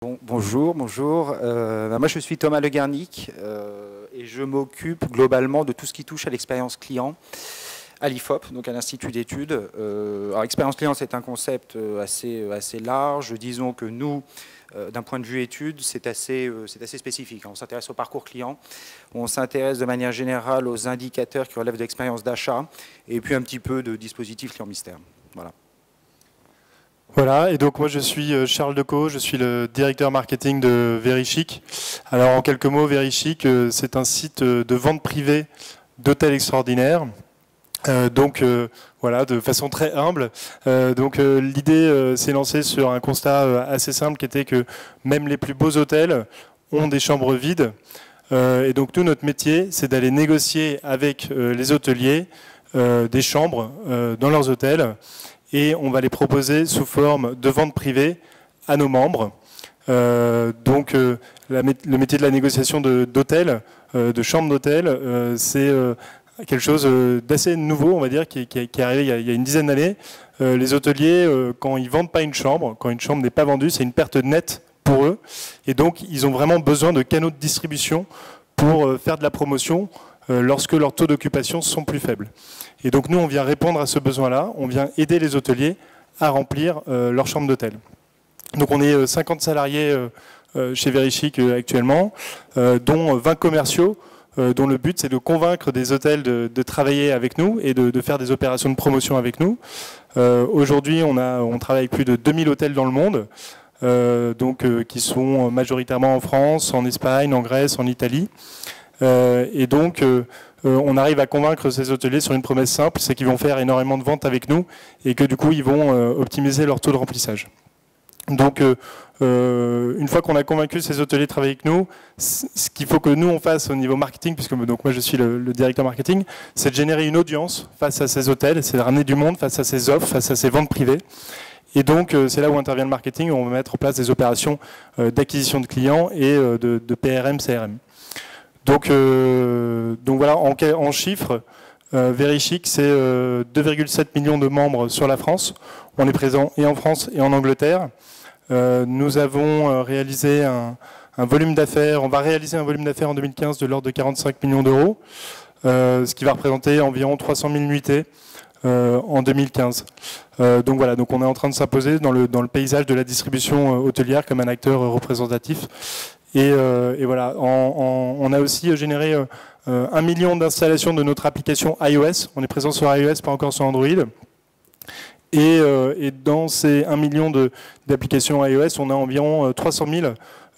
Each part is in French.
Bonjour. Moi, je suis Thomas Le Guernic et je m'occupe globalement de tout ce qui touche à l'expérience client à l'IFOP, donc à l'Institut d'études. Alors, expérience client, c'est un concept assez large. Disons que nous, d'un point de vue études, c'est assez spécifique. On s'intéresse au parcours client, on s'intéresse de manière générale aux indicateurs qui relèvent de l'expérience d'achat et puis un petit peu de dispositifs client mystère. Voilà. Voilà, et donc moi je suis Charles Decaux, je suis le directeur marketing de Verichic. Alors en quelques mots, Verichic, c'est un site de vente privée d'hôtels extraordinaires. Voilà, de façon très humble. L'idée s'est lancée sur un constat assez simple qui était que même les plus beaux hôtels ont des chambres vides. Et donc nous, notre métier, c'est d'aller négocier avec les hôteliers des chambres dans leurs hôtels. Et on va les proposer sous forme de vente privée à nos membres. Le métier de la négociation d'hôtels, de chambres d'hôtel, c'est quelque chose d'assez nouveau, on va dire, qui est arrivé il y a une dizaine d'années. Les hôteliers, quand ils ne vendent pas une chambre, quand une chambre n'est pas vendue, c'est une perte nette pour eux. Et donc, ils ont vraiment besoin de canaux de distribution pour faire de la promotion lorsque leurs taux d'occupation sont plus faibles. Et donc nous, on vient répondre à ce besoin-là, on vient aider les hôteliers à remplir leur chambre d'hôtel. Donc on est 50 salariés chez Verichic actuellement, dont 20 commerciaux, dont le but c'est de convaincre des hôtels de travailler avec nous et de faire des opérations de promotion avec nous. Aujourd'hui, on travaille avec plus de 2000 hôtels dans le monde, qui sont majoritairement en France, en Espagne, en Grèce, en Italie. On arrive à convaincre ces hôteliers sur une promesse simple, c'est qu'ils vont faire énormément de ventes avec nous et que du coup ils vont optimiser leur taux de remplissage. Donc une fois qu'on a convaincu ces hôteliers de travailler avec nous, ce qu'il faut que nous on fasse au niveau marketing, puisque donc moi je suis le directeur marketing, c'est de générer une audience face à ces hôtels, c'est de ramener du monde face à ces offres, face à ces ventes privées. Et donc c'est là où intervient le marketing, où on va mettre en place des opérations d'acquisition de clients et de PRM, CRM. Donc voilà, en chiffres, Verichic, c'est 2,7 millions de membres sur la France. On est présent et en France et en Angleterre. Nous avons réalisé un volume d'affaires, on va réaliser un volume d'affaires en 2015 de l'ordre de 45 millions d'euros, ce qui va représenter environ 300 000 nuitées en 2015. Donc voilà, donc on est en train de s'imposer dans le paysage de la distribution hôtelière comme un acteur représentatif. Et voilà, on a aussi généré 1 million d'installations de notre application iOS. On est présent sur iOS, pas encore sur Android. Et dans ces 1 million d'applications iOS, on a environ 300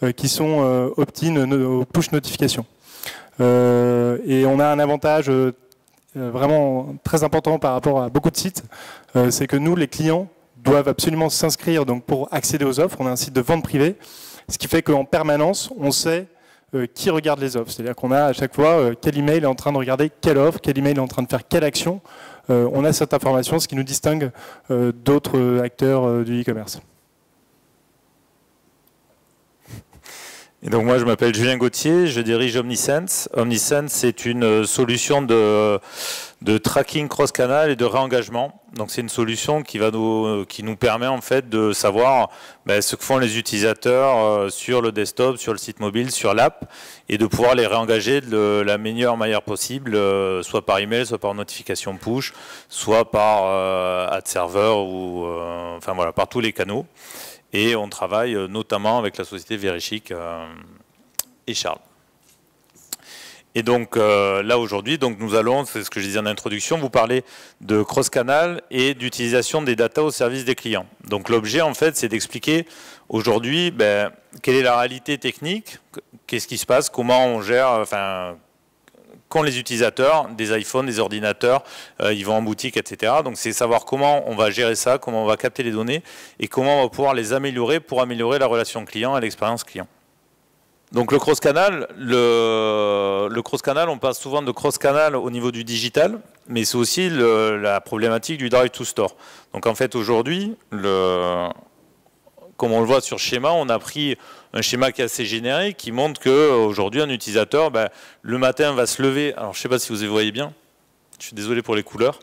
000 qui sont opt-in aux push notifications. Et on a un avantage vraiment très important par rapport à beaucoup de sites, c'est que nous, les clients, doivent absolument s'inscrire donc pour accéder aux offres. On a un site de vente privée. Ce qui fait qu'en permanence, on sait qui regarde les offres. C'est-à-dire qu'on a à chaque fois quel email est en train de regarder quelle offre, quel email est en train de faire quelle action. On a cette information, ce qui nous distingue d'autres acteurs du e-commerce. Et donc moi je m'appelle Julien Gauthier, je dirige Omnisense. Omnisense c'est une solution de tracking cross-canal et de réengagement. Donc c'est une solution qui nous permet en fait de savoir ce que font les utilisateurs sur le desktop, sur le site mobile, sur l'app, et de pouvoir les réengager de la meilleure manière possible, soit par email, soit par notification push, soit par ad server ou enfin voilà, par tous les canaux. Et on travaille notamment avec la société Verichic et Charles. Et donc là aujourd'hui, nous allons, c'est ce que je disais en introduction, vous parler de cross-canal et d'utilisation des data au service des clients. Donc l'objet en fait, c'est d'expliquer aujourd'hui quelle est la réalité technique, qu'est-ce qui se passe, comment on gère, quand les utilisateurs des iPhones, des ordinateurs, ils vont en boutique, etc. Donc c'est savoir comment on va gérer ça, comment on va capter les données et comment on va pouvoir les améliorer pour améliorer la relation client et l'expérience client. Donc le cross-canal, on passe souvent de cross-canal au niveau du digital, mais c'est aussi la problématique du drive to store. Donc en fait aujourd'hui, comme on le voit sur le schéma, on a pris un schéma qui est assez générique, qui montre qu'aujourd'hui un utilisateur, le matin va se lever, alors je ne sais pas si vous y voyez bien, Je suis désolé pour les couleurs.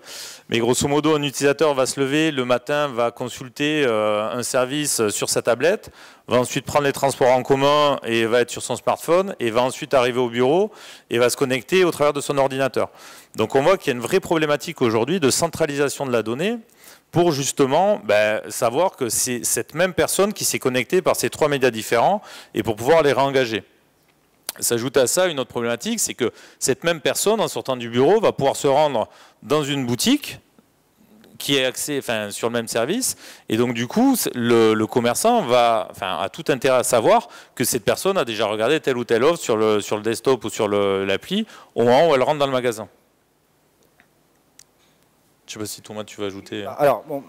Mais grosso modo, un utilisateur va se lever le matin, va consulter un service sur sa tablette, va ensuite prendre les transports en commun et va être sur son smartphone, et va ensuite arriver au bureau et va se connecter au travers de son ordinateur. Donc on voit qu'il y a une vraie problématique aujourd'hui de centralisation de la donnée pour justement savoir que c'est cette même personne qui s'est connectée par ces 3 médias différents et pour pouvoir les réengager. S'ajoute à ça une autre problématique, c'est que cette même personne, en sortant du bureau, va pouvoir se rendre dans une boutique qui est axée sur le même service. Et donc, du coup, le commerçant a tout intérêt à savoir que cette personne a déjà regardé telle ou telle offre sur le desktop ou sur l'appli au moment où elle rentre dans le magasin. Je ne sais pas si Thomas, tu veux ajouter. Alors, bon,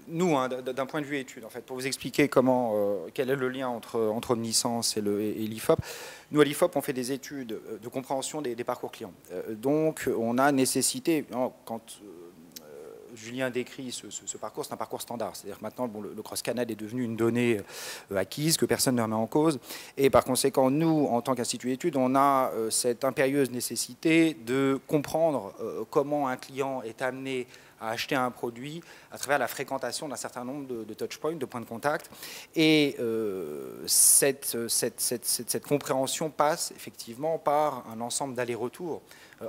nous, d'un point de vue étude, en fait, pour vous expliquer quel est le lien entre Omnisense et l'IFOP, nous, à l'IFOP, on fait des études de compréhension des parcours clients. Donc, on a nécessité, quand Julien décrit ce parcours, c'est un parcours standard. C'est-à-dire que maintenant, le cross-canal est devenu une donnée acquise que personne ne remet en cause. Et par conséquent, nous, en tant qu'institut d'études, on a cette impérieuse nécessité de comprendre comment un client est amené à acheter un produit à travers la fréquentation d'un certain nombre de touchpoints, de points de contact. Et cette compréhension passe effectivement par un ensemble d'allers-retours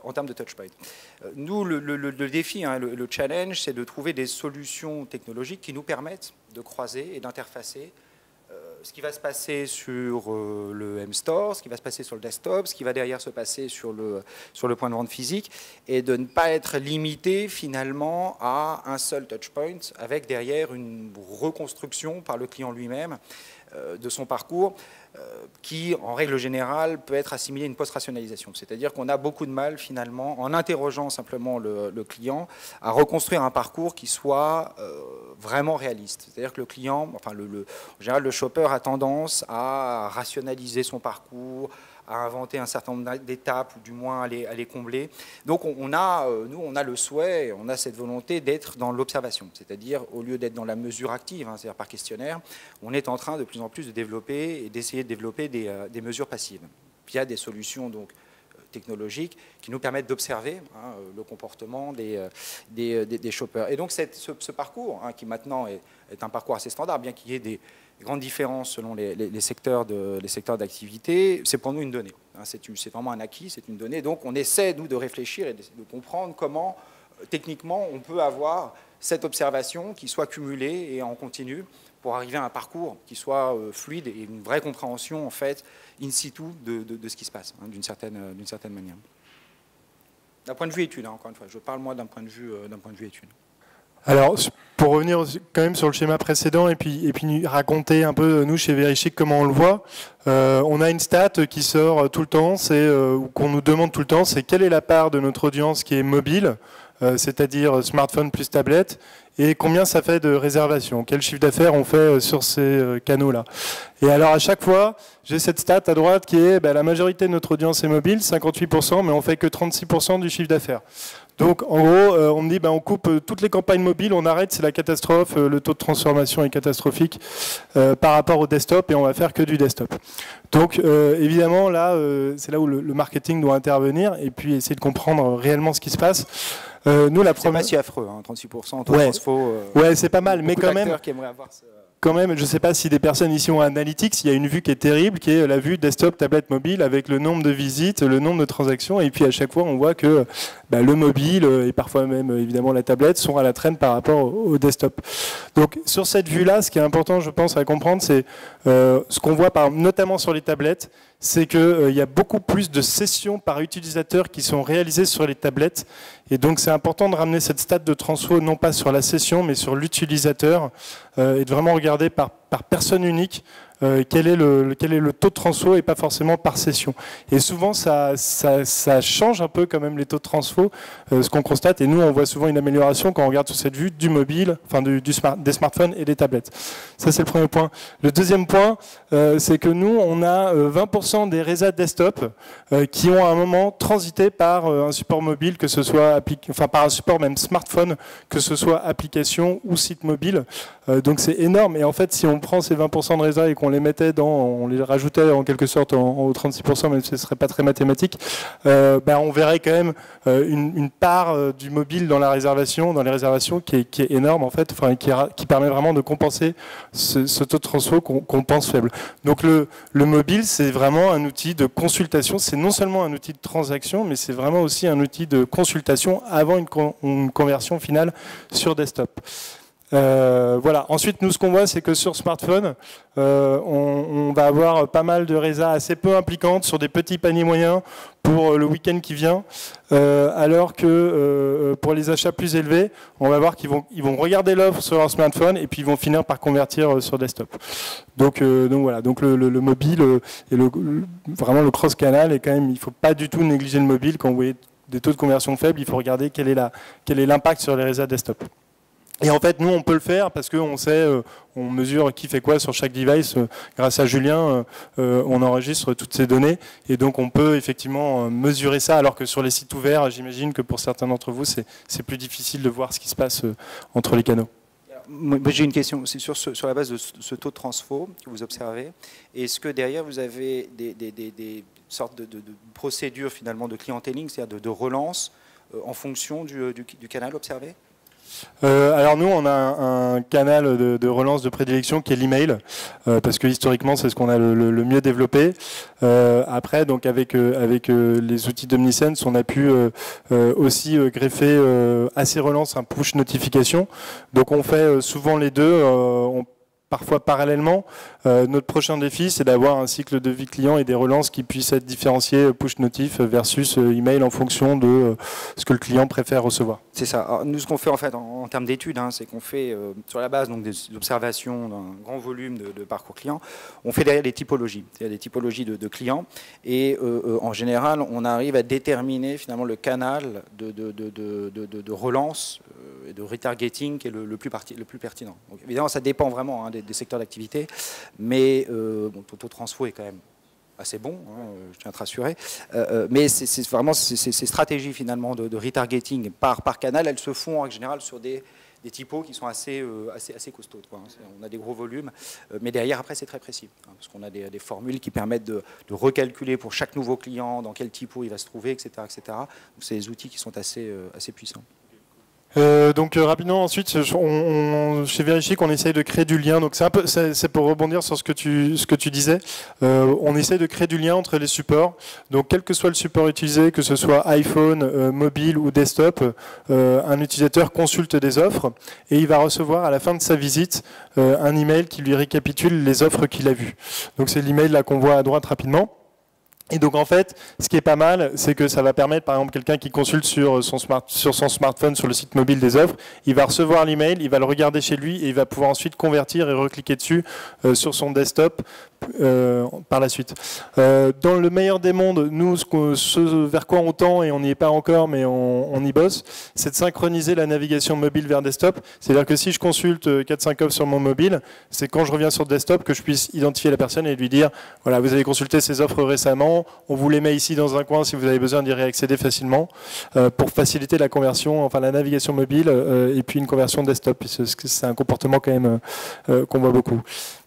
en termes de touchpoints. Nous, le défi, le challenge, c'est de trouver des solutions technologiques qui nous permettent de croiser et d'interfacer ce qui va se passer sur le M-Store, ce qui va se passer sur le desktop, ce qui va derrière se passer sur le point de vente physique, et de ne pas être limité finalement à un seul touchpoint avec derrière une reconstruction par le client lui-même de son parcours qui, en règle générale, peut être assimilé à une post-rationalisation. C'est-à-dire qu'on a beaucoup de mal, finalement, en interrogeant simplement le client, à reconstruire un parcours qui soit vraiment réaliste. C'est-à-dire que le client, en général, le shopper a tendance à rationaliser son parcours, à inventer un certain nombre d'étapes, ou du moins à les combler. Donc nous, on a le souhait, on a cette volonté d'être dans l'observation, c'est-à-dire au lieu d'être dans la mesure active, c'est-à-dire par questionnaire, on est en train de plus en plus de développer et d'essayer de développer des mesures passives via des solutions donc technologiques qui nous permettent d'observer le comportement des shoppers. Et donc ce parcours, qui maintenant est un parcours assez standard, bien qu'il y ait des grandes différences selon les secteurs d'activité, c'est pour nous une donnée. C'est vraiment un acquis, c'est une donnée. Donc on essaie, nous, de réfléchir et de comprendre comment, techniquement, on peut avoir cette observation qui soit cumulée et en continu pour arriver à un parcours qui soit fluide et une vraie compréhension, en fait, in situ de ce qui se passe, d'une certaine manière. D'un point de vue étude, encore une fois, je parle moi d'un point de vue étude. Alors, pour revenir quand même sur le schéma précédent et puis raconter un peu, nous, chez Verichic, comment on le voit, on a une stat qui sort tout le temps, qu'on nous demande tout le temps, c'est quelle est la part de notre audience qui est mobile, c'est-à-dire smartphone plus tablette, et combien ça fait de réservations, quel chiffre d'affaires on fait sur ces canaux-là. Et alors à chaque fois, j'ai cette stat à droite qui est la majorité de notre audience est mobile, 58%, mais on fait que 36% du chiffre d'affaires. Donc en gros, on me dit on coupe toutes les campagnes mobiles, on arrête, c'est la catastrophe, le taux de transformation est catastrophique par rapport au desktop et on va faire que du desktop. Donc évidemment là, c'est là où le marketing doit intervenir et puis essayer de comprendre réellement ce qui se passe. Nous, c'est pas si affreux, 36% taux de transfo. Ouais, c'est pas mal, mais quand même. Qui aimeraient avoir quand même, je ne sais pas si des personnes ici ont Analytics, il y a une vue qui est terrible, qui est la vue desktop, tablette, mobile, avec le nombre de visites, le nombre de transactions, et puis à chaque fois, on voit que le mobile, et parfois même évidemment la tablette, sont à la traîne par rapport au desktop. Donc sur cette vue-là, ce qui est important, je pense, à comprendre, c'est ce qu'on voit notamment sur les tablettes, c'est qu'il y a beaucoup plus de sessions par utilisateur qui sont réalisées sur les tablettes. Et donc, c'est important de ramener cette stat de transfo, non pas sur la session, mais sur l'utilisateur, et de vraiment regarder par personne unique quel est le taux de transfo et pas forcément par session. Et souvent, ça change un peu quand même les taux de transfo, ce qu'on constate. Et nous, on voit souvent une amélioration quand on regarde sur cette vue du mobile, enfin des smartphones et des tablettes. Ça, c'est le premier point. Le deuxième point, c'est que nous, on a 20% des résas desktop qui ont à un moment transité par un support mobile, que ce soit par un support même smartphone, que ce soit application ou site mobile. Donc c'est énorme. Et en fait, si on prend ces 20% de résas et qu'on les mettait on les rajoutait en quelque sorte en 36%, même si ce ne serait pas très mathématique, on verrait quand même une part du mobile dans les réservations qui est énorme en fait, enfin, qui permet vraiment de compenser ce taux de transfo qu'on pense faible. Donc le mobile, c'est vraiment un outil de consultation, c'est non seulement un outil de transaction, mais c'est vraiment aussi un outil de consultation avant une conversion finale sur desktop. Voilà. Ensuite, nous, ce qu'on voit, c'est que sur smartphone, on va avoir pas mal de résas assez peu impliquantes sur des petits paniers moyens pour le week-end qui vient, alors que pour les achats plus élevés, on va voir qu'ils vont regarder l'offre sur leur smartphone et puis ils vont finir par convertir sur desktop. Donc voilà. Donc le mobile et vraiment le cross-canal est quand même. Il ne faut pas du tout négliger le mobile quand vous voyez des taux de conversion faibles. Il faut regarder quel est l'impact sur les résas desktop. Et en fait, nous, on peut le faire parce qu'on sait, on mesure qui fait quoi sur chaque device. Grâce à Julien, on enregistre toutes ces données. Et donc, on peut effectivement mesurer ça, alors que sur les sites ouverts, j'imagine que pour certains d'entre vous, c'est plus difficile de voir ce qui se passe entre les canaux. J'ai une question. C'est sur la base de ce taux de transfo que vous observez. Est-ce que derrière, vous avez des sortes de procédures finalement de clienteling, c'est-à-dire de relance en fonction du canal observé ? Alors nous, on a un canal de relance de prédilection qui est l'email, parce que historiquement, c'est ce qu'on a le mieux développé. Après, donc avec les outils d'Omnisense, on a pu aussi greffer à ces relances un push notification. Donc on fait souvent les deux. Parfois parallèlement. Notre prochain défi, c'est d'avoir un cycle de vie client et des relances qui puissent être différenciés push notif versus email en fonction de ce que le client préfère recevoir. C'est ça. Alors, nous, ce qu'on fait en fait en termes d'études, c'est qu'on fait sur la base donc, des observations d'un grand volume de parcours client, on fait derrière des typologies, c'est-à-dire des typologies de clients, et en général, on arrive à déterminer finalement le canal de relance et de retargeting qui est le plus pertinent. Donc, évidemment, ça dépend vraiment des secteurs d'activité, mais ton taux de transfo est quand même assez bon, je tiens à te rassurer, mais c'est vraiment ces stratégies finalement de retargeting par canal, elles se font en général sur des typos qui sont assez costauds, quoi. On a des gros volumes, mais derrière après c'est très précis, parce qu'on a des formules qui permettent de recalculer pour chaque nouveau client dans quel typo il va se trouver, etc. etc. Donc c'est des outils qui sont assez puissants. Donc rapidement ensuite, chez Verichic, on essaye de créer du lien. Donc c'est pour rebondir sur ce que tu disais. On essaye de créer du lien entre les supports. Donc quel que soit le support utilisé, que ce soit iPhone, mobile ou desktop, un utilisateur consulte des offres et il va recevoir à la fin de sa visite un email qui lui récapitule les offres qu'il a vues. Donc c'est l'email là qu'on voit à droite rapidement. Et donc en fait, ce qui est pas mal, c'est que ça va permettre, par exemple, quelqu'un qui consulte sur son smartphone, sur le site mobile des offres, il va recevoir l'email, il va le regarder chez lui et il va pouvoir ensuite convertir et recliquer dessus sur son desktop par la suite. Dans le meilleur des mondes, nous, ce vers quoi on tend, et on n'y est pas encore, mais on y bosse, c'est de synchroniser la navigation mobile vers desktop. C'est-à-dire que si je consulte 4-5 offres sur mon mobile, c'est quand je reviens sur desktop que je puisse identifier la personne et lui dire, voilà, vous avez consulté ces offres récemment, on vous les met ici dans un coin si vous avez besoin d'y réaccéder facilement, pour faciliter la conversion, enfin la navigation mobile, et puis une conversion desktop. C'est un comportement quand même qu'on voit beaucoup.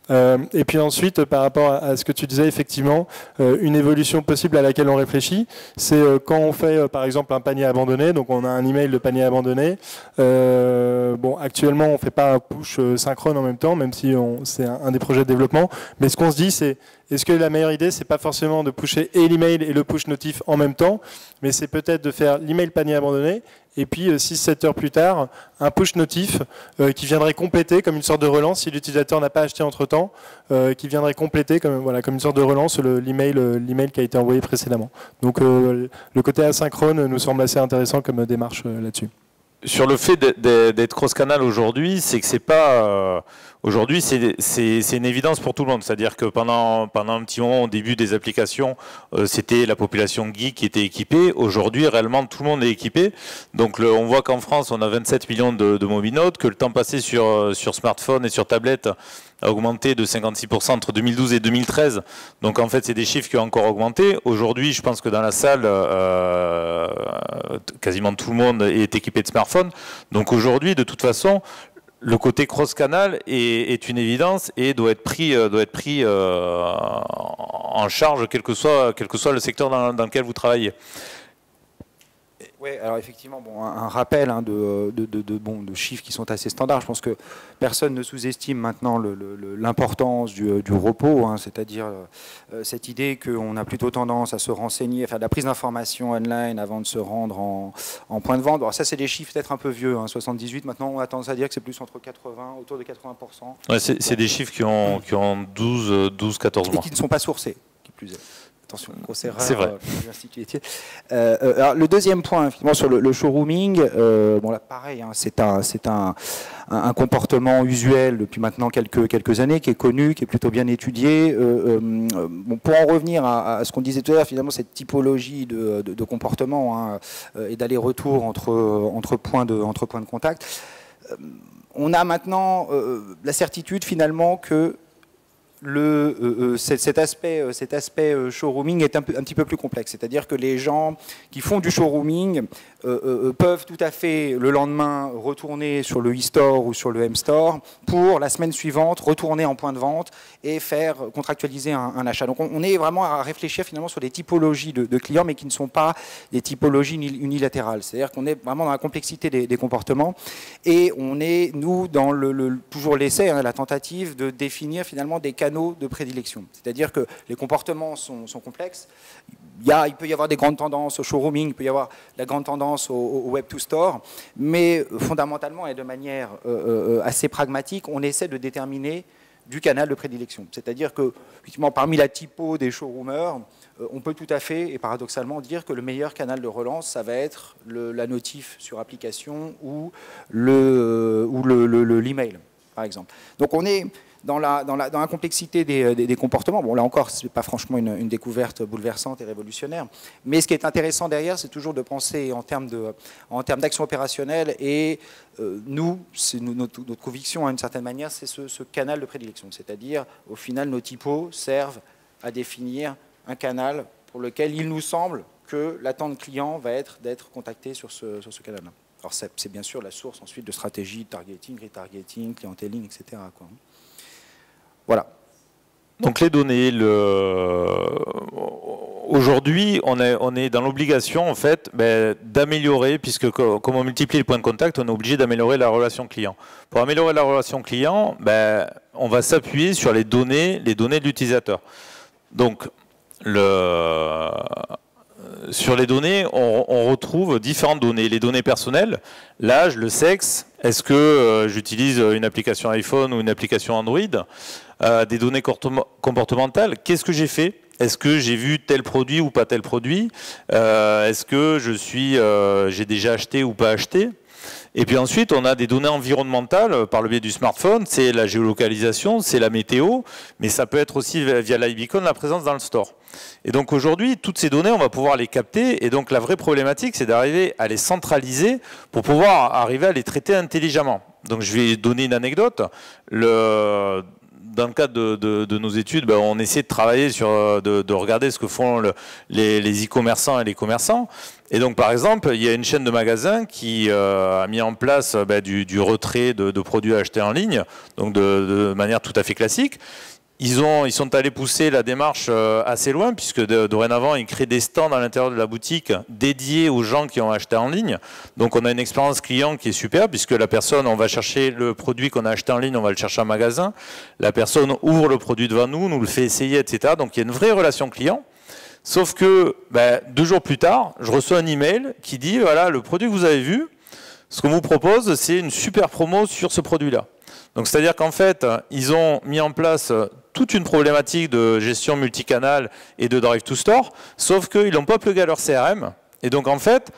Et puis ensuite, par rapport à ce que tu disais, effectivement, une évolution possible à laquelle on réfléchit, c'est quand on fait par exemple un panier abandonné, donc on a un email de panier abandonné. Bon, actuellement, on ne fait pas un push synchrone en même temps, même si c'est un des projets de développement. Mais ce qu'on se dit, c'est est-ce que la meilleure idée, c'est pas forcément de pusher et l'email et le push notif en même temps, mais c'est peut-être de faire l'email panier abandonné et puis 6-7 heures plus tard, un push notif qui viendrait compléter comme une sorte de relance si l'utilisateur n'a pas acheté entre-temps, qui viendrait compléter comme une sorte de relance l'email qui a été envoyé précédemment. Donc le côté asynchrone nous semble assez intéressant comme démarche là-dessus. Sur le fait d'être cross-canal aujourd'hui, c'est que c'est pas... Aujourd'hui, c'est une évidence pour tout le monde. C'est-à-dire que pendant un petit moment, au début des applications, c'était la population geek qui était équipée. Aujourd'hui, réellement, tout le monde est équipé. Donc, on voit qu'en France, on a 27 millions de mobinodes, que le temps passé sur smartphone et sur tablette a augmenté de 56% entre 2012 et 2013. Donc, en fait, c'est des chiffres qui ont encore augmenté. Aujourd'hui, je pense que dans la salle, quasiment tout le monde est équipé de smartphones. Donc, aujourd'hui, de toute façon, le côté cross-canal est une évidence et doit être pris en charge, quel que soit le secteur dans lequel vous travaillez. Oui, alors effectivement, bon, un rappel de chiffres qui sont assez standards. Je pense que personne ne sous-estime maintenant l'importance du repos, hein, c'est-à-dire cette idée qu'on a plutôt tendance à se renseigner, à faire de la prise d'informations online avant de se rendre en point de vente. Alors ça, c'est des chiffres peut-être un peu vieux, hein, 78. Maintenant, on a tendance à dire que c'est plus entre 80, autour de 80%. Ouais, c'est des chiffres qui ont 12-14 mois. Et qui ne sont pas sourcés, qui plus est. Attention, grosse erreur. C'est vrai. Alors, le deuxième point, finalement, sur le showrooming, bon là, pareil, hein, c'est un comportement usuel depuis maintenant quelques années, qui est connu, qui est plutôt bien étudié. Bon, pour en revenir à ce qu'on disait tout à l'heure, finalement, cette typologie de comportement, hein, et d'aller-retour entre points de contact, on a maintenant la certitude finalement que cet aspect showrooming est un petit peu plus complexe. C'est-à-dire que les gens qui font du showrooming peuvent tout à fait le lendemain retourner sur le e-store ou sur le m-store pour la semaine suivante retourner en point de vente et faire contractualiser un achat. Donc on est vraiment à réfléchir finalement sur des typologies de clients, mais qui ne sont pas des typologies unilatérales. C'est-à-dire qu'on est vraiment dans la complexité des comportements et on est, nous, dans toujours l'essai, hein, la tentative de définir finalement des canaux de prédilection. C'est-à-dire que les comportements sont complexes. Il peut y avoir des grandes tendances au showrooming, il peut y avoir la grande tendance au web to store, mais fondamentalement et de manière assez pragmatique, on essaie de déterminer du canal de prédilection. C'est-à-dire que, effectivement, parmi la typo des showroomers, on peut tout à fait et paradoxalement dire que le meilleur canal de relance, ça va être la notif sur application ou l'email, par exemple. Donc on est dans la complexité des comportements. Bon, là encore, ce n'est pas franchement une découverte bouleversante et révolutionnaire, mais ce qui est intéressant derrière, c'est toujours de penser en termes d'action opérationnelle, et notre conviction, à une certaine manière, c'est ce canal de prédilection. C'est-à-dire, au final, nos typos servent à définir un canal pour lequel il nous semble que l'attente client va être d'être contacté sur ce canal-là. Alors, c'est bien sûr la source ensuite de stratégie, de targeting, retargeting, clienteling, etc., quoi. Voilà. Donc les données, aujourd'hui, on est dans l'obligation en fait d'améliorer, puisque comme on multiplie les points de contact, on est obligé d'améliorer la relation client. Pour améliorer la relation client, on va s'appuyer sur les données de l'utilisateur. Donc sur les données, on retrouve différentes données. Les données personnelles, l'âge, le sexe, est-ce que j'utilise une application iPhone ou une application Android, des données comportementales, qu'est-ce que j'ai fait? Est-ce que j'ai vu tel produit ou pas tel produit? Est-ce que j'ai déjà acheté ou pas acheté? Et puis ensuite, on a des données environnementales par le biais du smartphone, c'est la géolocalisation, c'est la météo, mais ça peut être aussi via l'iBeacon la présence dans le store. Et donc aujourd'hui, toutes ces données, on va pouvoir les capter, et donc la vraie problématique, c'est d'arriver à les centraliser pour pouvoir arriver à les traiter intelligemment. Donc je vais donner une anecdote. Dans le cadre de nos études, on essaie de travailler de regarder ce que font les e-commerçants et les commerçants. Et donc, par exemple, il y a une chaîne de magasins qui a mis en place du retrait de produits achetés en ligne, donc de manière tout à fait classique. Ils sont allés pousser la démarche assez loin, puisque dorénavant, ils créent des stands à l'intérieur de la boutique dédiés aux gens qui ont acheté en ligne. Donc on a une expérience client qui est super, puisque la personne, on va chercher le produit qu'on a acheté en ligne, on va le chercher en magasin. La personne ouvre le produit devant nous, nous le fait essayer, etc. Donc il y a une vraie relation client. Sauf que 2 jours plus tard, je reçois un email qui dit, voilà, le produit que vous avez vu, ce qu'on vous propose, c'est une super promo sur ce produit-là. Donc c'est-à-dire qu'en fait, ils ont mis en place toute une problématique de gestion multicanal et de drive to store, sauf qu'ils n'ont pas plugué à leur CRM. Et donc en fait,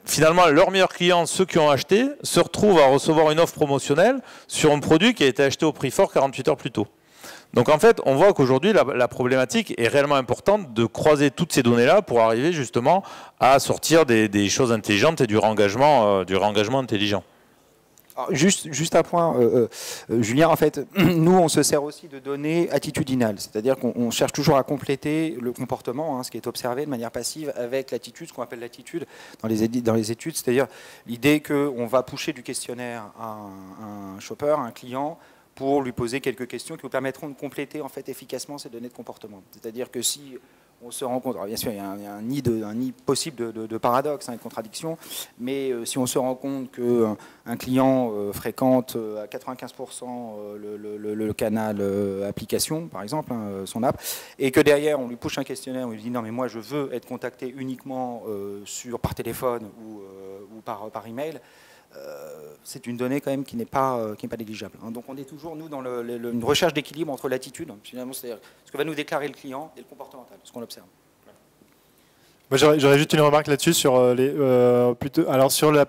finalement, leurs meilleurs clients, ceux qui ont acheté, se retrouvent à recevoir une offre promotionnelle sur un produit qui a été acheté au prix fort 48 heures plus tôt. Donc en fait, on voit qu'aujourd'hui, la problématique est réellement importante de croiser toutes ces données-là pour arriver justement à sortir des choses intelligentes et du réengagement intelligent. Alors, juste un point, Julien, en fait, nous, on se sert aussi de données attitudinales, c'est-à-dire qu'on cherche toujours à compléter le comportement, hein, ce qui est observé de manière passive, avec l'attitude, ce qu'on appelle l'attitude dans les études, c'est-à-dire l'idée qu'on va pusher du questionnaire à un shopper, à un client, pour lui poser quelques questions qui vous permettront de compléter en fait, efficacement ces données de comportement. C'est-à-dire que si on se rend compte, alors bien sûr il y a un nid possible de paradoxe, hein, de contradiction, mais si on se rend compte qu'un client fréquente à 95% le canal application, par exemple, hein, son app, et que derrière on lui push un questionnaire, on lui dit non mais moi je veux être contacté uniquement par téléphone ou par email, c'est une donnée quand même qui n'est pas négligeable. Hein. Donc on est toujours, nous, dans une recherche d'équilibre entre l'attitude, finalement, c'est-à-dire ce que va nous déclarer le client, et le comportemental, ce qu'on observe. Moi, j'aurais juste une remarque là-dessus sur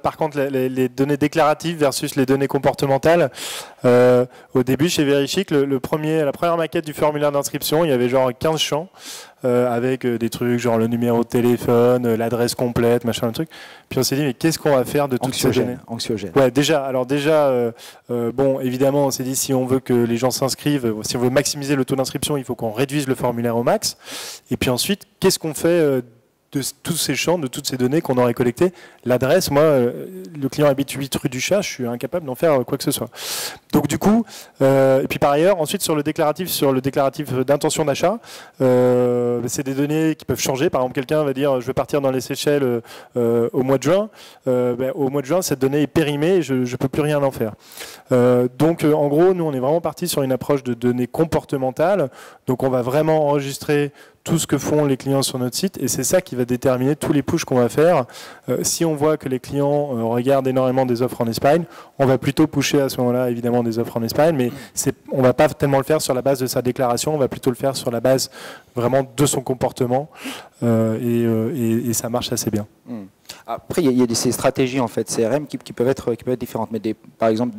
par contre les données déclaratives versus les données comportementales. Au début, chez Verichic, la première maquette du formulaire d'inscription, il y avait genre 15 champs avec des trucs genre le numéro de téléphone, l'adresse complète, machin, un truc. Puis on s'est dit mais qu'est-ce qu'on va faire de toutes ces données ? Anxiogène. Ouais, bon, évidemment, on s'est dit si on veut que les gens s'inscrivent, si on veut maximiser le taux d'inscription, il faut qu'on réduise le formulaire au max. Et puis ensuite, qu'est-ce qu'on fait de tous ces champs, de toutes ces données qu'on aurait collectées? L'adresse, moi, le client habite 8 rue du Chat, je suis incapable d'en faire quoi que ce soit. Donc du coup, et puis par ailleurs, ensuite sur le déclaratif d'intention d'achat, c'est des données qui peuvent changer. Par exemple, quelqu'un va dire je veux partir dans les Seychelles au mois de juin. Au mois de juin, cette donnée est périmée et je ne peux plus rien en faire. Donc en gros, nous on est vraiment parti sur une approche de données comportementales. Donc on va vraiment enregistrer tout ce que font les clients sur notre site et c'est ça qui va déterminer tous les pushes qu'on va faire. Si on voit que les clients regardent énormément des offres en Espagne, on va plutôt pusher à ce moment-là évidemment des offres en Espagne, mais on ne va pas tellement le faire sur la base de sa déclaration, on va plutôt le faire sur la base vraiment de son comportement et ça marche assez bien. Après, il y a ces stratégies en fait CRM qui peuvent être différentes, mais par exemple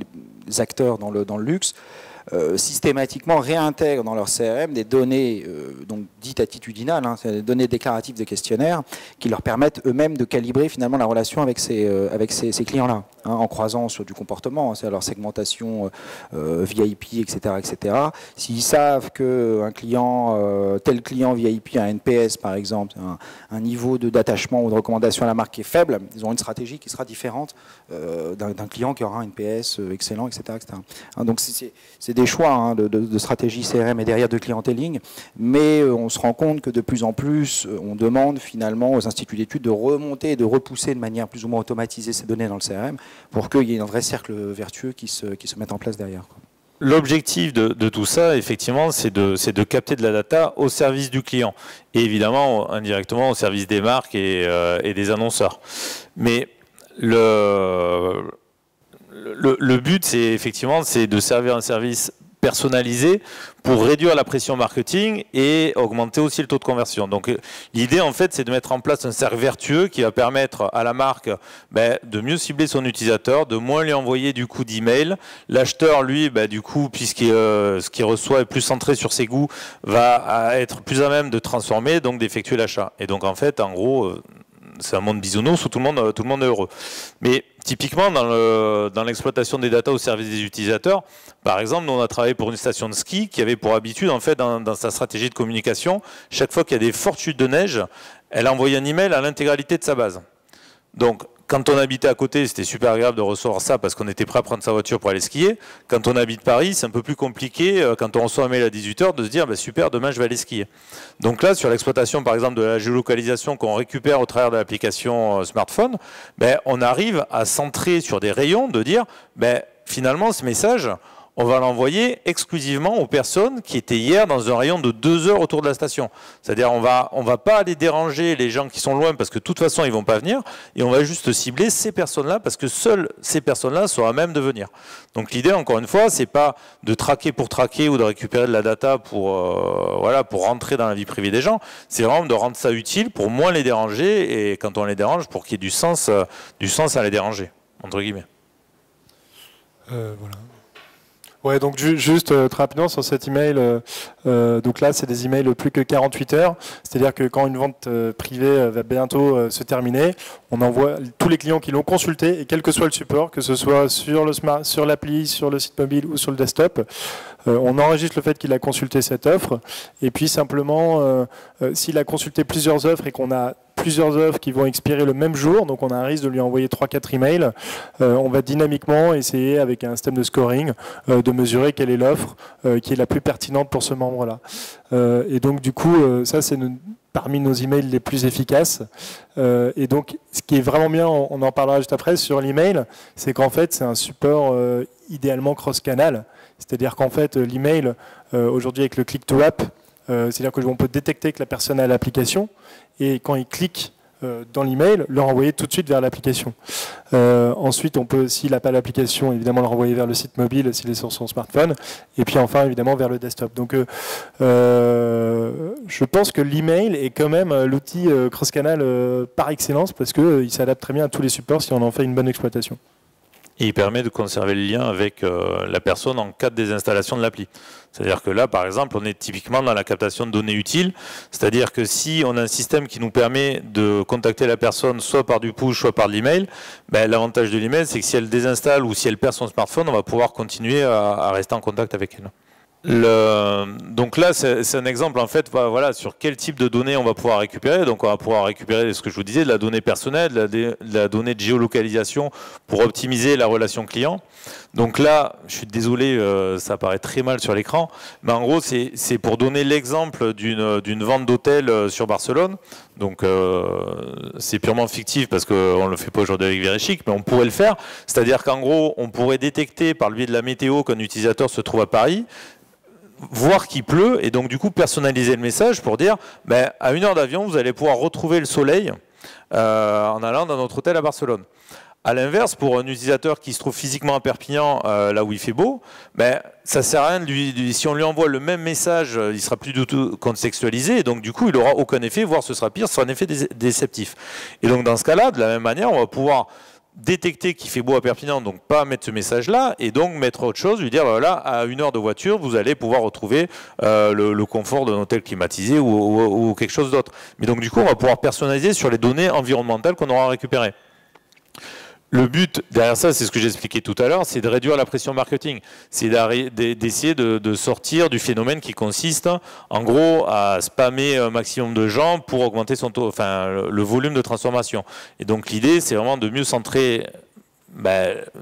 des acteurs dans le luxe systématiquement réintègrent dans leur CRM des données donc dites attitudinales, hein, des données déclaratives de questionnaires qui leur permettent eux-mêmes de calibrer finalement la relation avec ces clients-là, hein, en croisant sur du comportement, hein, c'est leur segmentation VIP, etc., etc. S'ils savent que tel client VIP a un NPS par exemple, un niveau d'attachement ou de recommandation à la marque qui est faible, ils auront une stratégie qui sera différente d'un client qui aura un NPS excellent, etc., etc. Hein, donc c'est des choix hein, de stratégie CRM et derrière de clienteling, mais on se rend compte que de plus en plus, on demande finalement aux instituts d'études de remonter et de repousser de manière plus ou moins automatisée ces données dans le CRM pour qu'il y ait un vrai cercle vertueux qui se mette en place derrière, quoi. L'objectif de tout ça, effectivement, c'est de capter de la data au service du client et évidemment indirectement au service des marques et des annonceurs. Mais le but, c'est effectivement de servir un service personnalisé pour réduire la pression marketing et augmenter aussi le taux de conversion. Donc l'idée en fait c'est de mettre en place un cercle vertueux qui va permettre à la marque de mieux cibler son utilisateur, de moins lui envoyer du coup d'email. L'acheteur lui du coup ce qu'il reçoit est plus centré sur ses goûts va être plus à même de transformer donc d'effectuer l'achat. Et donc en fait en gros c'est un monde bisounours où tout le monde est heureux. Mais typiquement, dans l'exploitation des data au service des utilisateurs, par exemple, nous on a travaillé pour une station de ski qui avait pour habitude, en fait, dans sa stratégie de communication, chaque fois qu'il y a des fortes chutes de neige, elle envoyait un email à l'intégralité de sa base. Donc, quand on habitait à côté, c'était super agréable de recevoir ça parce qu'on était prêt à prendre sa voiture pour aller skier. Quand on habite Paris, c'est un peu plus compliqué, quand on reçoit un mail à 18h, de se dire super, demain je vais aller skier. Donc là, sur l'exploitation par exemple de la géolocalisation qu'on récupère au travers de l'application smartphone, on arrive à centrer sur des rayons, de dire finalement ce message, on va l'envoyer exclusivement aux personnes qui étaient hier dans un rayon de 2 heures autour de la station. C'est-à-dire on va pas aller déranger les gens qui sont loin parce que de toute façon ils vont pas venir et on va juste cibler ces personnes-là parce que seules ces personnes-là sont à même de venir. Donc l'idée encore une fois c'est pas de traquer pour traquer ou de récupérer de la data pour rentrer dans la vie privée des gens, c'est vraiment de rendre ça utile pour moins les déranger et quand on les dérange pour qu'il y ait du sens à les déranger entre guillemets. Voilà. Ouais, donc juste très rapidement sur cet email, donc là c'est des emails plus que 48 heures, c'est-à-dire que quand une vente privée va bientôt se terminer, on envoie tous les clients qui l'ont consulté et quel que soit le support, que ce soit sur le sur l'appli, sur le site mobile ou sur le desktop, on enregistre le fait qu'il a consulté cette offre et puis simplement s'il a consulté plusieurs offres et qu'on a plusieurs offres qui vont expirer le même jour, donc on a un risque de lui envoyer 3-4 emails. On va dynamiquement essayer, avec un système de scoring, de mesurer quelle est l'offre qui est la plus pertinente pour ce membre-là. Et donc du coup, ça c'est parmi nos emails les plus efficaces. Et donc, ce qui est vraiment bien, on en parlera juste après, sur l'email, c'est qu'en fait, c'est un support idéalement cross-canal. C'est-à-dire qu'en fait, l'email, aujourd'hui avec le click-to-app, c'est-à-dire qu'on peut détecter que la personne a l'application et quand il clique dans l'email, le renvoyer tout de suite vers l'application. Ensuite, on peut, s'il n'a pas l'application, évidemment le renvoyer vers le site mobile s'il est sur son smartphone. Et puis enfin, évidemment, vers le desktop. Donc, je pense que l'email est quand même l'outil cross-canal par excellence parce qu'il s'adapte très bien à tous les supports si on en fait une bonne exploitation. Et il permet de conserver le lien avec la personne en cas de désinstallation de l'appli. C'est-à-dire que là, par exemple, on est typiquement dans la captation de données utiles. C'est-à-dire que si on a un système qui nous permet de contacter la personne soit par du push, soit par de l'email, ben, l'avantage de l'email, c'est que si elle désinstalle ou si elle perd son smartphone, on va pouvoir continuer à rester en contact avec elle. Donc là, c'est un exemple en fait, voilà, sur quel type de données on va pouvoir récupérer. Donc on va pouvoir récupérer ce que je vous disais, de la donnée personnelle, de la donnée de géolocalisation pour optimiser la relation client. Donc là, je suis désolé, ça apparaît très mal sur l'écran, mais en gros, c'est pour donner l'exemple d'une vente d'hôtel sur Barcelone. Donc c'est purement fictif parce qu'on ne le fait pas aujourd'hui avec Verichic, mais on pourrait le faire. C'est-à-dire qu'en gros, on pourrait détecter par le biais de la météo qu'un utilisateur se trouve à Paris, voir qu'il pleut et donc du coup personnaliser le message pour dire ben, à 1 heure d'avion vous allez pouvoir retrouver le soleil en allant dans notre hôtel à Barcelone. À l'inverse, pour un utilisateur qui se trouve physiquement à Perpignan, là où il fait beau, ben, ça sert à rien si on lui envoie le même message, il sera plus du tout contextualisé et donc du coup il n'aura aucun effet, voire ce sera pire, ce sera un effet déceptif. Et donc dans ce cas-là, de la même manière, on va pouvoir détecter qu'il fait beau à Perpignan, donc pas mettre ce message-là, et donc mettre autre chose, lui dire voilà, à 1 heure de voiture, vous allez pouvoir retrouver le confort d'un hôtel climatisé ou quelque chose d'autre. Mais donc du coup, on va pouvoir personnaliser sur les données environnementales qu'on aura récupérées. Le but derrière ça, c'est ce que j'ai expliqué tout à l'heure, c'est de réduire la pression marketing. C'est d'essayer de sortir du phénomène qui consiste en gros à spammer un maximum de gens pour augmenter son taux, enfin, le volume de transformation. Et donc l'idée, c'est vraiment de mieux centrer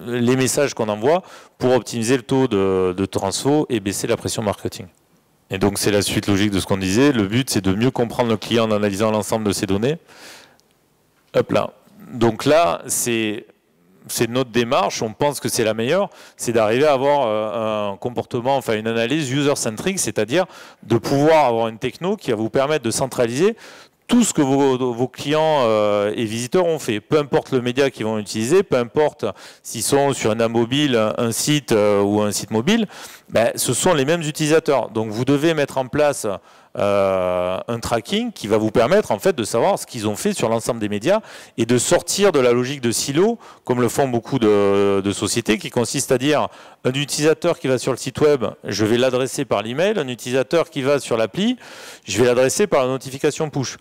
les messages qu'on envoie pour optimiser le taux de transfo et baisser la pression marketing. Et donc c'est la suite logique de ce qu'on disait. Le but, c'est de mieux comprendre le client en analysant l'ensemble de ses données. Hop là. Donc là, c'est notre démarche, on pense que c'est la meilleure, c'est d'arriver à avoir un comportement, enfin une analyse user-centric, c'est-à-dire de pouvoir avoir une techno qui va vous permettre de centraliser tout ce que vos clients et visiteurs ont fait. Peu importe le média qu'ils vont utiliser, peu importe s'ils sont sur un app mobile, un site ou un site mobile, ben, ce sont les mêmes utilisateurs. Donc vous devez mettre en place un tracking qui va vous permettre en fait de savoir ce qu'ils ont fait sur l'ensemble des médias et de sortir de la logique de silo, comme le font beaucoup de sociétés, qui consiste à dire un utilisateur qui va sur le site web, je vais l'adresser par l'email, un utilisateur qui va sur l'appli, je vais l'adresser par la notification push.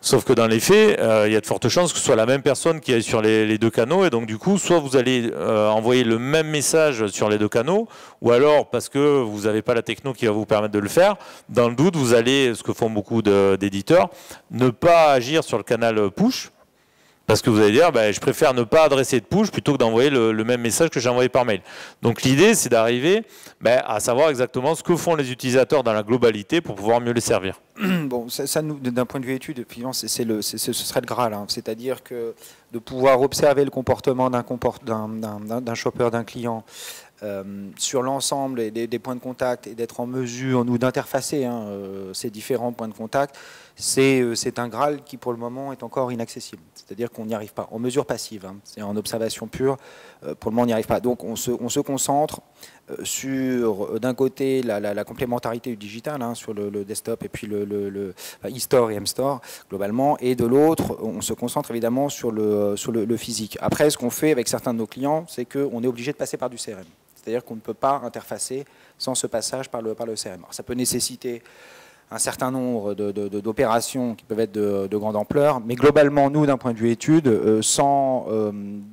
Sauf que dans les faits, il y a de fortes chances que ce soit la même personne qui est sur les deux canaux, et donc du coup, soit vous allez envoyer le même message sur les deux canaux, ou alors, parce que vous n'avez pas la techno qui va vous permettre de le faire, dans le doute, vous allez, ce que font beaucoup d'éditeurs, ne pas agir sur le canal push, parce que vous allez dire, je préfère ne pas adresser de push plutôt que d'envoyer le même message que j'ai envoyé par mail. Donc l'idée, c'est d'arriver à savoir exactement ce que font les utilisateurs dans la globalité pour pouvoir mieux les servir. Bon, ça d'un point de vue étude, ce serait le Graal. Hein. C'est-à-dire que de pouvoir observer le comportement d'un shopper, d'un client, sur l'ensemble des points de contact et d'être en mesure, nous, d'interfacer ces différents points de contact, c'est un Graal qui, pour le moment, est encore inaccessible. C'est-à-dire qu'on n'y arrive pas. En mesure passive, c'est en observation pure, pour le moment, on n'y arrive pas. Donc, on se concentre sur, d'un côté, la complémentarité du digital, sur le desktop et puis le e-store et m-store, globalement, et de l'autre, on se concentre évidemment sur le physique. Après, ce qu'on fait avec certains de nos clients, c'est qu'on est obligé de passer par du CRM. c'est-à-dire qu'on ne peut pas interfacer sans ce passage par le CRM. Alors, ça peut nécessiter un certain nombre d'opérations qui peuvent être de grande ampleur, mais globalement, nous, d'un point de vue étude, sans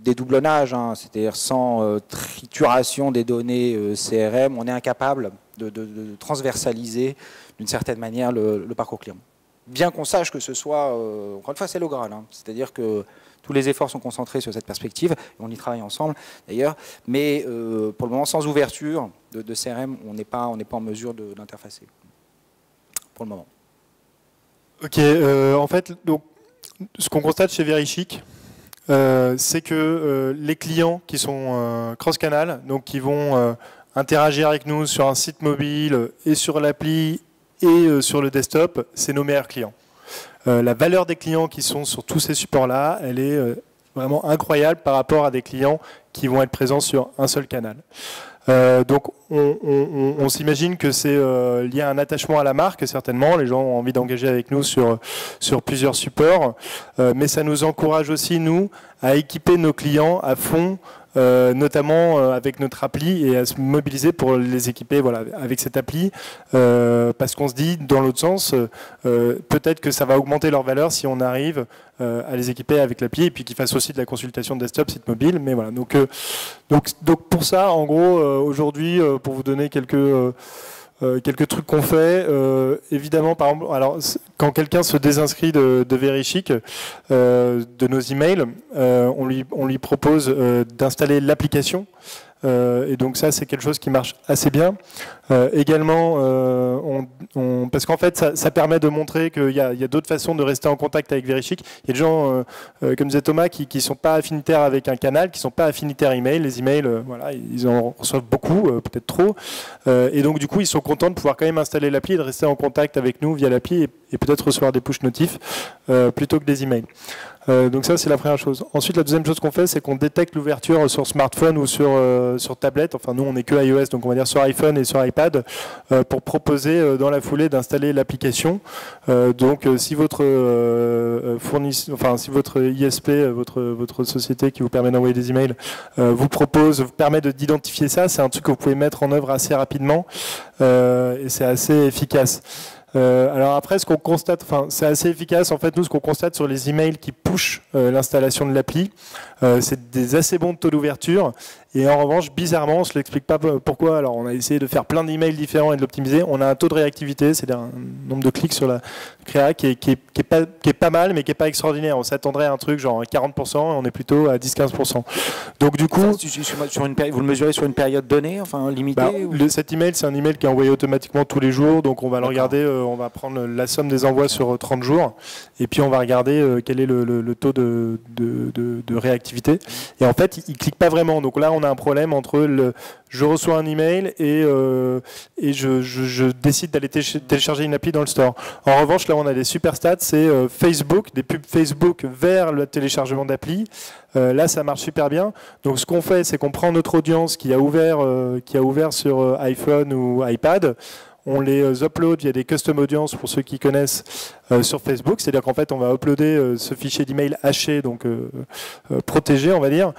dédoublonnage, hein, c'est-à-dire sans trituration des données CRM, on est incapable de transversaliser d'une certaine manière le parcours client. Bien qu'on sache que ce soit, encore une fois, c'est le Graal, hein, c'est-à-dire que tous les efforts sont concentrés sur cette perspective, et on y travaille ensemble d'ailleurs, mais pour le moment, sans ouverture de CRM, on n'est pas en mesure d'interfacer. Pour le moment. Ok, en fait, donc, ce qu'on constate chez Verichic, c'est que les clients qui sont cross-canal, donc qui vont interagir avec nous sur un site mobile et sur l'appli et sur le desktop, c'est nos meilleurs clients. La valeur des clients qui sont sur tous ces supports-là, elle est vraiment incroyable par rapport à des clients qui vont être présents sur un seul canal. Donc on s'imagine que c'est lié à un attachement à la marque, certainement. Les gens ont envie d'engager avec nous sur plusieurs supports. Mais ça nous encourage aussi, nous, à équiper nos clients à fond, notamment avec notre appli, et à se mobiliser pour les équiper voilà, avec cette appli. Parce qu'on se dit, dans l'autre sens, peut-être que ça va augmenter leur valeur si on arrive à les équiper avec l'appli, et puis qu'ils fassent aussi de la consultation de desktop, site mobile. Mais voilà. Donc pour ça, en gros, aujourd'hui, pour vous donner quelques trucs qu'on fait, évidemment, par exemple, alors, quand quelqu'un se désinscrit de Verichic, de nos emails, on lui propose d'installer l'application. Et donc ça, c'est quelque chose qui marche assez bien. Également, parce qu'en fait, ça permet de montrer qu'il y a d'autres façons de rester en contact avec Verichic. Il y a des gens, comme disait Thomas, qui ne sont pas affinitaires avec un canal, qui ne sont pas affinitaires email. Les emails, voilà, ils en reçoivent beaucoup, peut-être trop. Et donc, du coup, ils sont contents de pouvoir quand même installer l'appli et de rester en contact avec nous via l'appli et peut-être recevoir des push notifs plutôt que des emails. Donc ça, c'est la première chose. Ensuite, la deuxième chose qu'on fait, c'est qu'on détecte l'ouverture sur smartphone ou sur tablette. Enfin, nous, on n'est que iOS, donc on va dire sur iPhone et sur iPad, pour proposer dans la foulée d'installer l'application. Donc, si votre si votre ISP, votre société qui vous permet d'envoyer des emails, vous permet d'identifier ça, c'est un truc que vous pouvez mettre en œuvre assez rapidement et c'est assez efficace. Alors après, ce qu'on constate, enfin, c'est assez efficace. En fait, nous, ce qu'on constate sur les emails qui pushent l'installation de l'appli, c'est des assez bons taux d'ouverture. Et en revanche, bizarrement, on ne se l'explique pas pourquoi. Alors, on a essayé de faire plein d'emails différents et de l'optimiser. On a un taux de réactivité, c'est-à-dire un nombre de clics sur la créa qui est pas mal, mais qui n'est pas extraordinaire. On s'attendrait à un truc genre 40%, et on est plutôt à 10-15%. Donc, du coup, vous le mesurez sur une période donnée, enfin limitée cet email, c'est un email qui est envoyé automatiquement tous les jours. Donc, on va le regarder. On va prendre la somme des envois sur 30 jours, et puis on va regarder quel est le taux de réactivité. Et en fait, il clique pas vraiment. Donc là, on a un problème entre je reçois un email et je décide d'aller télécharger une appli dans le store. En revanche, là, on a des super stats, c'est Facebook, des pubs Facebook vers le téléchargement d'appli. Là, ça marche super bien. Donc, ce qu'on fait, c'est qu'on prend notre audience qui a ouvert sur iPhone ou iPad. On les upload via des custom audiences pour ceux qui connaissent sur Facebook. C'est-à-dire qu'en fait, on va uploader ce fichier d'email haché, donc protégé, on va dire,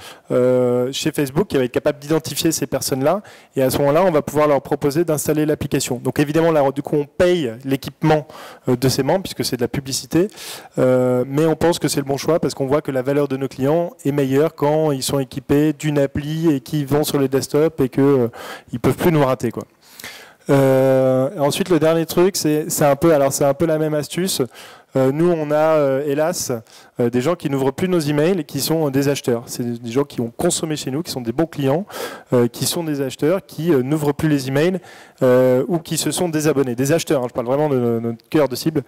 chez Facebook, qui va être capable d'identifier ces personnes-là. Et à ce moment-là, on va pouvoir leur proposer d'installer l'application. Donc évidemment, là, du coup, on paye l'équipement de ces membres, puisque c'est de la publicité. Mais on pense que c'est le bon choix, parce qu'on voit que la valeur de nos clients est meilleure quand ils sont équipés d'une appli et qu'ils vont sur les desktops et qu'ils ne peuvent plus nous rater, quoi. Ensuite, le dernier truc, c'est un peu la même astuce. Nous, on a hélas des gens qui n'ouvrent plus nos emails et qui sont des acheteurs. C'est des gens qui ont consommé chez nous, qui sont des bons clients, qui sont des acheteurs, qui n'ouvrent plus les emails ou qui se sont désabonnés. Des acheteurs, hein, je parle vraiment de notre cœur de cible.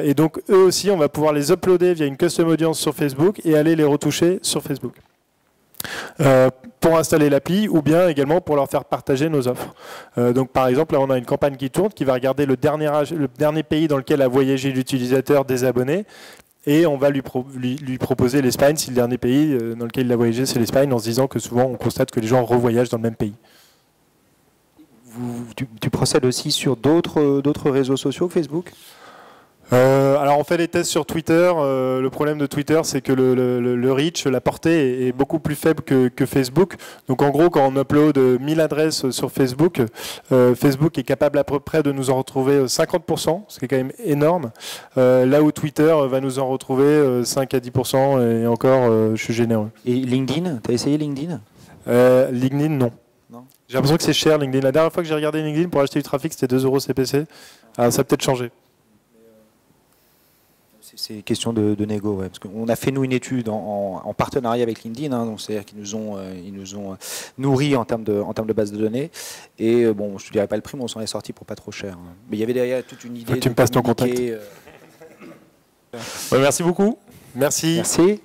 Et donc, eux aussi, on va pouvoir les uploader via une custom audience sur Facebook et aller les retoucher sur Facebook. Pour installer l'appli ou bien également pour leur faire partager nos offres. Donc par exemple, là on a une campagne qui tourne qui va regarder le dernier pays dans lequel a voyagé l'utilisateur désabonné et on va lui proposer l'Espagne si le dernier pays dans lequel il a voyagé c'est l'Espagne, en se disant que souvent on constate que les gens revoyagent dans le même pays. Tu procèdes aussi sur d'autres réseaux sociaux que Facebook ? Alors on fait des tests sur Twitter. Le problème de Twitter, c'est que le reach, la portée est beaucoup plus faible que Facebook. Donc en gros, quand on upload 1000 adresses sur Facebook, Facebook est capable à peu près de nous en retrouver 50%, ce qui est quand même énorme. Là où Twitter va nous en retrouver 5 à 10%, et encore, je suis généreux. Et LinkedIn, tu as essayé LinkedIn? LinkedIn, non. J'ai l'impression que c'est cher LinkedIn. La dernière fois que j'ai regardé LinkedIn pour acheter du trafic, c'était 2 € CPC. Alors, ça a peut-être changé. C'est question de négo, ouais, parce qu'on a fait nous une étude en partenariat avec LinkedIn, hein, donc c'est-à-dire qu'ils nous ont nourris en termes de base de données. Et bon, je ne te dirais pas le prix, mais on s'en est sorti pour pas trop cher. Hein. Mais il y avait derrière toute une idée. Faut que tu me passes ton contact. Merci beaucoup. Merci. Merci.